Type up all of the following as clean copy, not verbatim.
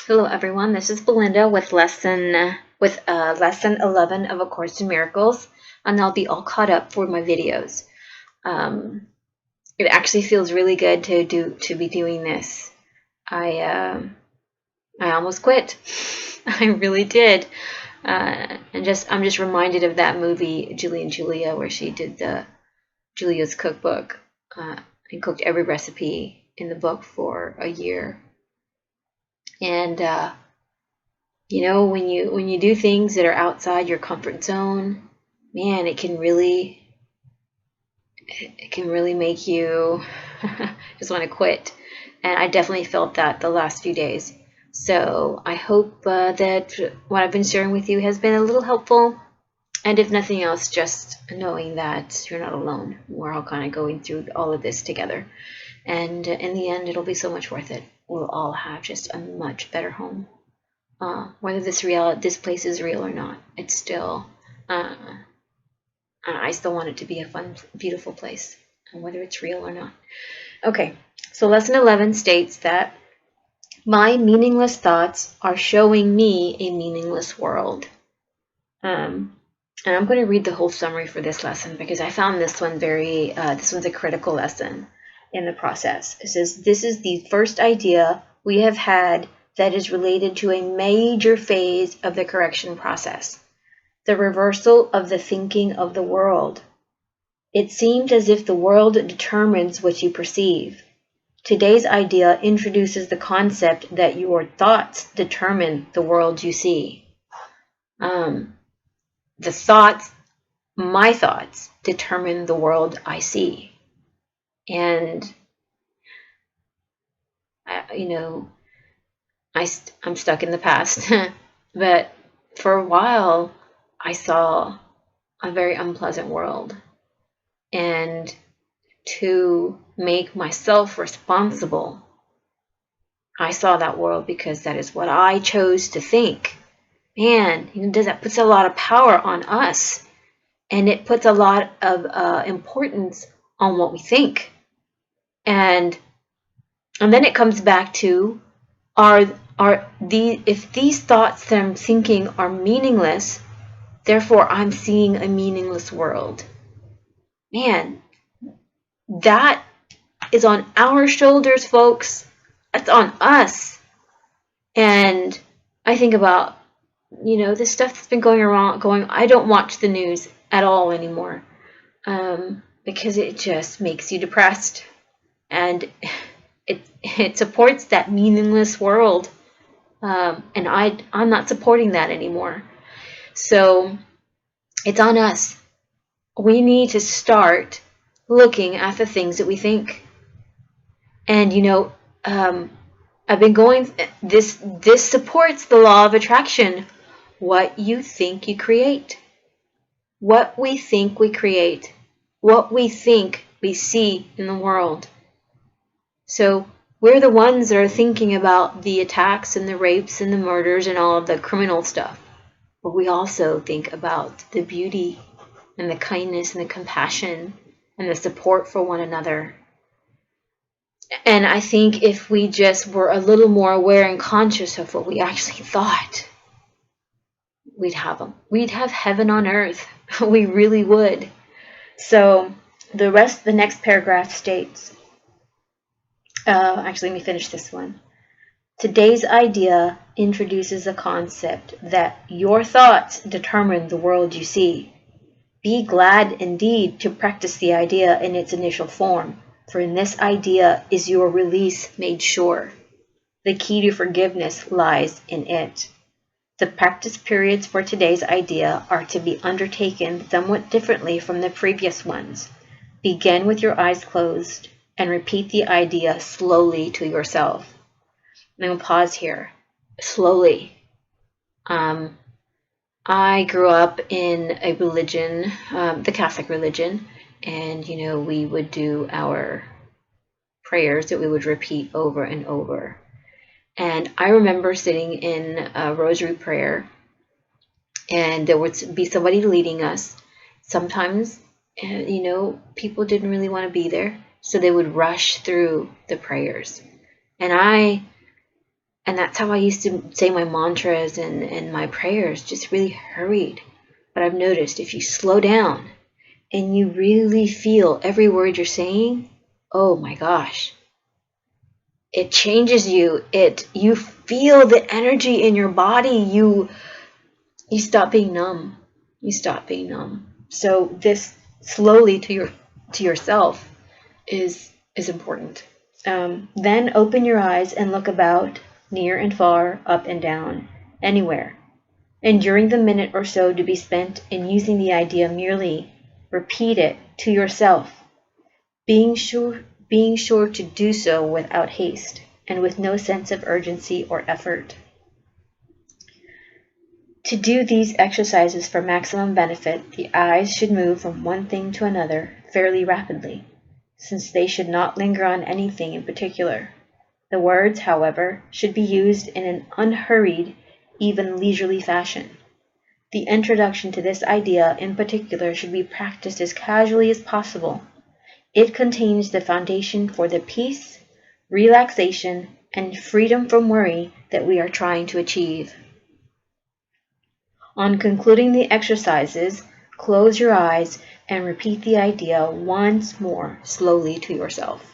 Hello everyone, this is Belinda with lesson 11 of A Course in Miracles, and I'll be all caught up for my videos. It actually feels really good to be doing this. I almost quit. I really did. I'm just reminded of that movie Julie and Julia, where she did the Julia's cookbook and cooked every recipe in the book for a year. And when you do things that are outside your comfort zone, man, it can really make you just want to quit. And I definitely felt that the last few days. So I hope that what I've been sharing with you has been a little helpful. And if nothing else, just knowing that you're not alone. We're all kind of going through all of this together. And in the end, it'll be so much worth it. We'll all have just a much better home. Whether this place is real or not, it's still, I still want it to be a fun, beautiful place, whether it's real or not. Okay, so lesson 11 states that my meaningless thoughts are showing me a meaningless world. And I'm going to read the whole summary for this lesson because I found this one this one's a critical lesson in the process. It says, this is the first idea we have had that is related to a major phase of the correction process, the reversal of the thinking of the world. It seemed as if the world determines what you perceive. Today's idea introduces the concept that your thoughts determine the world you see. My thoughts determine the world I see. And, I'm stuck in the past, but for a while I saw a very unpleasant world, and to make myself responsible, I saw that world because that is what I chose to think. Man, that puts a lot of power on us, and it puts a lot of importance on what we think, and then it comes back to if these thoughts that I'm thinking are meaningless, therefore I'm seeing a meaningless world. Man, that is on our shoulders, folks. That's on us. And I think about, this stuff that's been going around. I don't watch the news at all anymore, because it just makes you depressed, and it supports that meaningless world. And I'm not supporting that anymore. So it's on us. We need to start looking at the things that we think. And I've been going. This supports the law of attraction. What you think, you create. What we think, we create. What we think, we see in the world. So we're the ones that are thinking about the attacks and the rapes and the murders and all of the criminal stuff. But we also think about the beauty and the kindness and the compassion and the support for one another. And I think if we just were a little more aware and conscious of what we actually thought, we'd have heaven on earth. We really would. So the next paragraph states, actually, let me finish this one. Today's idea introduces a concept that your thoughts determine the world you see. Be glad indeed to practice the idea in its initial form, for in this idea is your release made sure. The key to forgiveness lies in it. The practice periods for today's idea are to be undertaken somewhat differently from the previous ones. Begin with your eyes closed and repeat the idea slowly to yourself. I'm going to pause here. Slowly. I grew up in a religion, the Catholic religion, and, we would do our prayers that we would repeat over and over. And I remember sitting in a rosary prayer, and there would be somebody leading us. Sometimes, people didn't really want to be there, so they would rush through the prayers. And I And that's how I used to say my mantras and my prayers, just really hurried. But I've noticed if you slow down and you really feel every word you're saying, oh my gosh, it changes you. You feel the energy in your body. You stop being numb. You stop being numb. So this slowly to yourself is important. Then open your eyes and look about, near and far, up and down, anywhere. And during the minute or so to be spent in using the idea, merely repeat it to yourself, being sure to do so without haste and with no sense of urgency or effort. To do these exercises for maximum benefit, the eyes should move from one thing to another fairly rapidly, since they should not linger on anything in particular. The words, however, should be used in an unhurried, even leisurely fashion. The introduction to this idea in particular should be practiced as casually as possible. It contains the foundation for the peace, relaxation, and freedom from worry that we are trying to achieve. On concluding the exercises, close your eyes and repeat the idea once more slowly to yourself.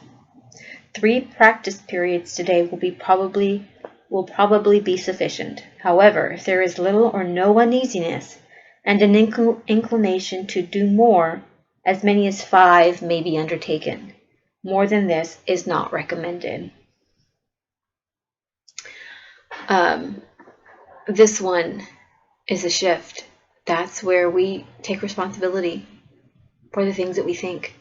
3 practice periods today will probably be sufficient. However, if there is little or no uneasiness and an inclination to do more, as many as 5 may be undertaken. More than this is not recommended. This one is a shift. That's where we take responsibility for the things that we think.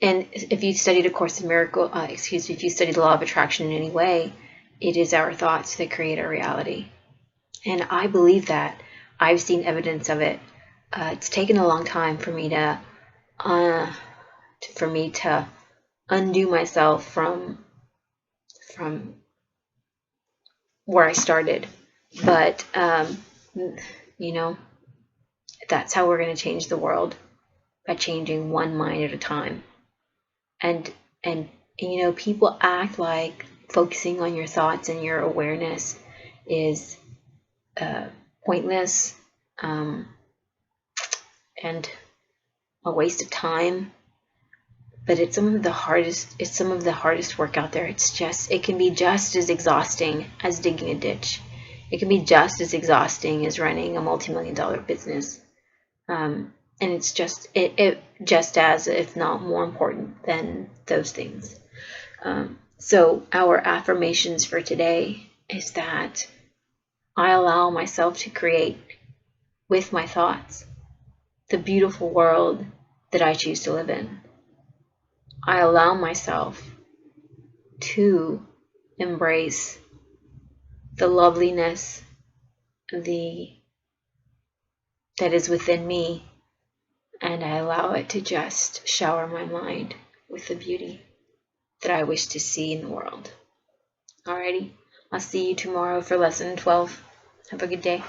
And if you studied A Course in Miracles, if you studied the law of attraction in any way, it is our thoughts that create our reality. And I believe that. I've seen evidence of it. It's taken a long time for me to undo myself from where I started. But that's how we're going to change the world, by changing one mind at a time. And people act like focusing on your thoughts and your awareness is pointless and a waste of time. But it's some of the hardest work out there. It can be just as exhausting as digging a ditch. It can be just as exhausting as running a multi-million-dollar business. And it's just as, if not more important than those things. So our affirmations for today is that I allow myself to create, with my thoughts, the beautiful world that I choose to live in. I allow myself to embrace the loveliness that is within me, and I allow it to just shower my mind with the beauty that I wish to see in the world. Alrighty, I'll see you tomorrow for lesson 12. Have a good day.